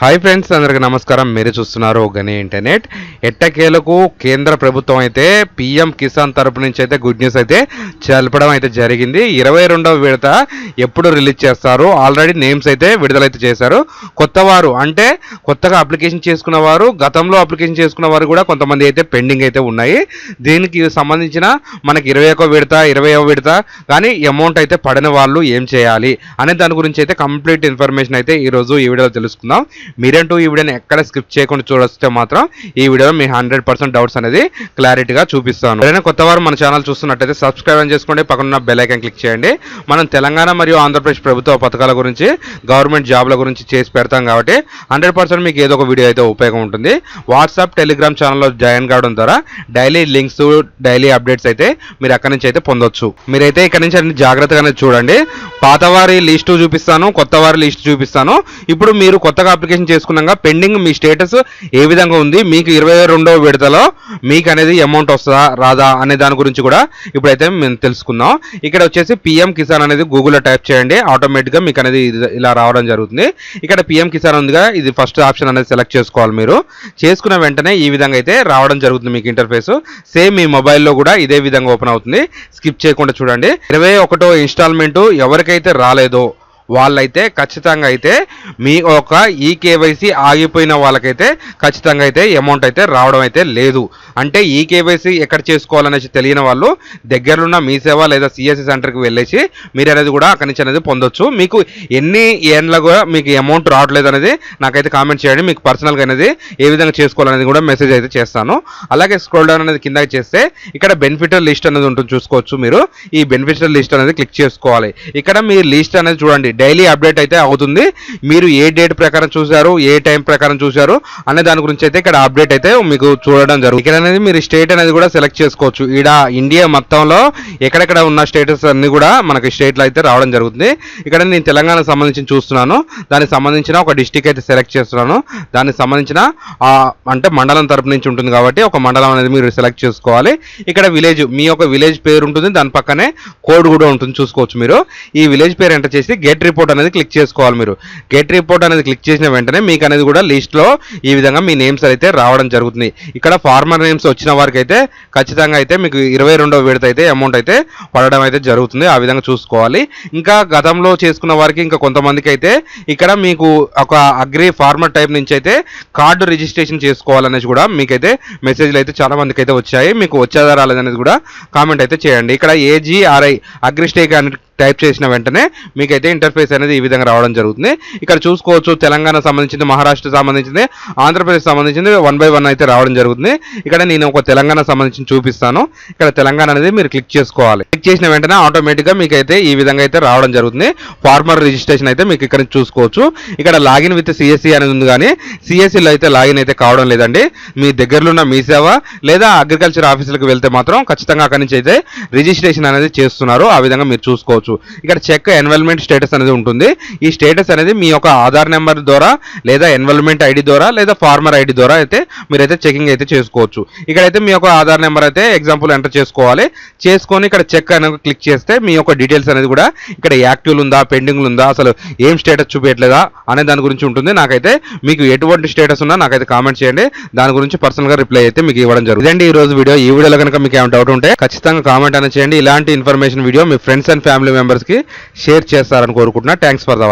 Hi friends, అందరికీ నమస్కారం. మీరు చూస్తున్నారు గని ఇంటర్నెట్. ఎట్టకేలకు కేంద్ర ప్రభుత్వం అయితే పిఎం కిసాన్ తరపు నుంచి అయితే గుడ్ న్యూస్ అయితే చెప్పడం అయితే జరిగింది. 22వ విడత ఎప్పుడు రిలీజ్ చేస్తారు, ఆల్రెడీ నేమ్స్ అయితే విడుదలైతే చేశారు. కొత్తవారు అంటే కొత్తగా అప్లికేషన్ చేసుకున్న వారు, గతంలో అప్లికేషన్ చేసుకున్న వారు కూడా కొంతమంది అయితే పెండింగ్ అయితే ఉన్నాయి. దీనికి సంబంధించిన మనకి 21వ విడత 20వ విడత కానీ అమౌంట్ అయితే పడిన వాళ్ళు ఏం చేయాలి అనే దాని గురించి అయితే కంప్లీట్ ఇన్ఫర్మేషన్ అయితే ఈరోజు ఈ వీడియోలో తెలుసుకుందాం. మీరంటూ ఈ వీడియోని ఎక్కడ స్కిప్ చేయకుండా చూడొస్తే మాత్రం ఈ వీడియోలో మీ 100% డౌట్స్ అనేది క్లారిటీగా చూపిస్తాను. ఎవరైనా కొత్త వారు మన ఛానల్ చూస్తున్నట్టయితే సబ్స్క్రైబ్ చేసుకోండి, పక్కన బెల్ ఐకాన్ క్లిక్ చేయండి. మనం తెలంగాణ మరియు ఆంధ్రప్రదేశ్ ప్రభుత్వ పథకాల గురించి, గవర్నమెంట్ జాబ్ల గురించి చేసి పెడతాం కాబట్టి 100% మీకు ఏదో ఒక వీడియో అయితే ఉపయోగం ఉంటుంది. వాట్సాప్, టెలిగ్రామ్ ఛానల్లో జాయిన్ కావడం ద్వారా డైలీ లింక్స్, డైలీ అప్డేట్స్ అయితే మీరు అక్కడి నుంచి అయితే పొందొచ్చు. మీరైతే ఇక్కడ నుంచి అన్ని జాగ్రత్తగానే చూడండి. పాతవారి లిస్టు చూపిస్తాను, కొత్త వారి లిస్ట్ చూపిస్తాను. ఇప్పుడు మీరు కొత్తగా అప్లికేషన్ చేసుకున్నాక పెండింగ్ మీ స్టేటస్ ఏ విధంగా ఉంది, మీకు 22వ విడతలో మీకు అనేది అమౌంట్ వస్తుందా రాదా అనే దాని గురించి కూడా ఇప్పుడైతే మేము తెలుసుకుందాం. ఇక్కడ వచ్చేసి పిఎం కిసాన్ అనేది గూగుల్లో టైప్ చేయండి, ఆటోమేటిక్గా మీకు అనేది ఇలా రావడం జరుగుతుంది. ఇక్కడ పిఎం కిసాన్ ఉందిగా, ఇది ఫస్ట్ ఆప్షన్ అనేది సెలెక్ట్ చేసుకోవాలి. మీరు చేసుకున్న వెంటనే ఈ విధంగా అయితే రావడం జరుగుతుంది మీకు ఇంటర్ఫేస్. సేమ్ మీ మొబైల్లో కూడా ఇదే విధంగా ఓపెన్ అవుతుంది. స్కిప్ చేయకుండా చూడండి. 21వ ఇన్స్టాల్మెంట్ ఎవరికైతే రాలేదో వాళ్ళైతే ఖచ్చితంగా అయితే మీ ఒక ఈకేవైసీ ఆగిపోయిన వాళ్ళకైతే ఖచ్చితంగా అయితే అమౌంట్ అయితే రావడం అయితే లేదు. అంటే ఈకేవైసీ ఎక్కడ చేసుకోవాలనేసి తెలియని వాళ్ళు దగ్గరలో మీ సేవ లేదా సిఎస్సి సెంటర్కి వెళ్ళేసి మీరు అనేది కూడా అక్కడి నుంచి అనేది పొందొచ్చు. మీకు ఎన్ని ఏళ్ళగా మీకు అమౌంట్ రావట్లేదు అనేది నాకైతే కామెంట్ చేయండి. మీకు పర్సనల్గా అనేది ఏ విధంగా చేసుకోవాలనేది కూడా మెసేజ్ అయితే చేస్తాను. అలాగే స్క్రోల్ డౌన్ అనేది కిందకి చేస్తే ఇక్కడ బెనిఫిషియల్ లిస్ట్ అనేది ఉంటుంది, చూసుకోవచ్చు. మీరు ఈ బెనిఫిషియల్ లిస్ట్ అనేది క్లిక్ చేసుకోవాలి. ఇక్కడ మీ లిస్ట్ అనేది చూడండి, డైలీ అప్డేట్ అయితే అవుతుంది. మీరు ఏ డేట్ ప్రకారం చూశారు, ఏ టైం ప్రకారం చూశారు అనే దాని గురించి అయితే ఇక్కడ అప్డేట్ అయితే మీకు చూడడం జరుగుతుంది. ఇక్కడ అనేది మీరు స్టేట్ అనేది కూడా సెలెక్ట్ చేసుకోవచ్చు. ఇక్కడ ఇండియా మొత్తంలో ఎక్కడెక్కడ ఉన్న స్టేటస్ అన్ని కూడా మనకి స్టేట్లో అయితే రావడం జరుగుతుంది. ఇక్కడ నేను తెలంగాణకు సంబంధించి చూస్తున్నాను, దానికి సంబంధించిన ఒక డిస్టిక్ అయితే సెలెక్ట్ చేస్తున్నాను. దానికి సంబంధించిన అంటే మండలం తరపు నుంచి ఉంటుంది కాబట్టి ఒక మండలం అనేది మీరు సెలెక్ట్ చేసుకోవాలి. ఇక్కడ విలేజ్, మీ యొక్క విలేజ్ పేరు ఉంటుంది, దాని పక్కనే కోడ్ కూడా ఉంటుంది, చూసుకోవచ్చు. మీరు ఈ విలేజ్ పేరు ఎంటర్ చేసి గెట్ రిపోర్ట్ అనేది క్లిక్ చేసుకోవాలి. మీరు గెట్ రిపోర్ట్ అనేది క్లిక్ చేసిన వెంటనే మీకు అనేది కూడా లిస్ట్లో ఈ విధంగా మీ నేమ్స్ అయితే రావడం జరుగుతుంది. ఇక్కడ ఫార్మర్ నేమ్స్ వచ్చిన వారికి అయితే ఖచ్చితంగా అయితే మీకు 22వ విడత అయితే అమౌంట్ అయితే పడడం అయితే జరుగుతుంది. ఆ విధంగా చూసుకోవాలి. ఇంకా గతంలో చేసుకున్న వారికి ఇంకా కొంతమందికి అయితే ఇక్కడ మీకు ఒక అగ్రి ఫార్మర్ టైప్ నుంచి అయితే కార్డు రిజిస్ట్రేషన్ చేసుకోవాలనేసి కూడా మీకైతే మెసేజ్లు అయితే చాలా మందికి అయితే వచ్చాయి. మీకు వచ్చేదా రాలేదనేది కూడా కామెంట్ అయితే చేయండి. ఇక్కడ ఏజీఆర్ఐ అగ్రిస్టేక్ అని టైప్ చేసిన వెంటనే మీకైతే ఇంటర్ఫేస్ అనేది ఈ విధంగా రావడం జరుగుతుంది. ఇక్కడ చూసుకోవచ్చు, తెలంగాణ సంబంధించింది, మహారాష్ట్ర సంబంధించింది, ఆంధ్రప్రదేశ్ సంబంధించింది 1 by 1 అయితే రావడం జరుగుతుంది. ఇక్కడ నేను ఒక తెలంగాణ సంబంధించి చూపిస్తాను. ఇక్కడ తెలంగాణ అనేది మీరు క్లిక్ చేసుకోవాలి. క్లిక్ చేసిన వెంటనే ఆటోమేటిక్గా మీకైతే ఈ విధంగా అయితే రావడం జరుగుతుంది. ఫార్మర్ రిజిస్ట్రేషన్ అయితే మీకు ఇక్కడ చూసుకోవచ్చు. ఇక్కడ లాగిన్ విత్ సిఎస్సి అనేది ఉంది, కానీ సిఎస్సిలో అయితే లాగిన్ అయితే కావడం లేదండి. మీ దగ్గరలో ఉన్న మీ సేవ లేదా అగ్రికల్చర్ ఆఫీసులకు వెళ్తే మాత్రం ఖచ్చితంగా అక్కడి నుంచి అయితే రిజిస్ట్రేషన్ అనేది చేస్తున్నారు. ఆ విధంగా మీరు చూసుకోవచ్చు. ఇక్కడ చెక్ ఎన్వల్మెంట్ స్టేటస్ అనేది ఉంటుంది. ఈ స్టేటస్ అనేది మీ యొక్క ఆధార్ నెంబర్ ద్వారా లేదా ఎన్వల్మెంట్ ఐడి ద్వారా లేదా ఫార్మర్ ఐడి ద్వారా అయితే మీరైతే చెకింగ్ అయితే చేసుకోవచ్చు. ఇక్కడైతే మీ యొక్క ఆధార్ నెంబర్ అయితే ఎగ్జాంపుల్ ఎంటర్ చేసుకోవాలి. చేసుకొని ఇక్కడ చెక్ అనేది క్లిక్ చేస్తే మీ యొక్క డీటెయిల్స్ అనేది కూడా ఇక్కడ యాక్టివ్ ఉందా, పెండింగ్ ఉందా, అసలు ఏం స్టేటస్ చూపించట్లేదా అనే దాని గురించి ఉంటుంది. నాకైతే మీకు ఎటువంటి స్టేటస్ ఉన్నా నాకైతే కామెంట్ చేయండి, దాని గురించి పర్సనల్గా రిప్లై అయితే మీకు ఇవ్వడం జరుగుతుంది. ఇదండి ఈ రోజు వీడియో. ఈ వీడియోలో కనుక మీకు ఏమైనా డౌట్ ఉంటే ఖచ్చితంగా కామెంట్ అనేది చేయండి. ఇలాంటి information video me friends and family మెంబర్స్కి షేర్ చేస్తారని కోరుకుంటున్నా. Thanks for the watch.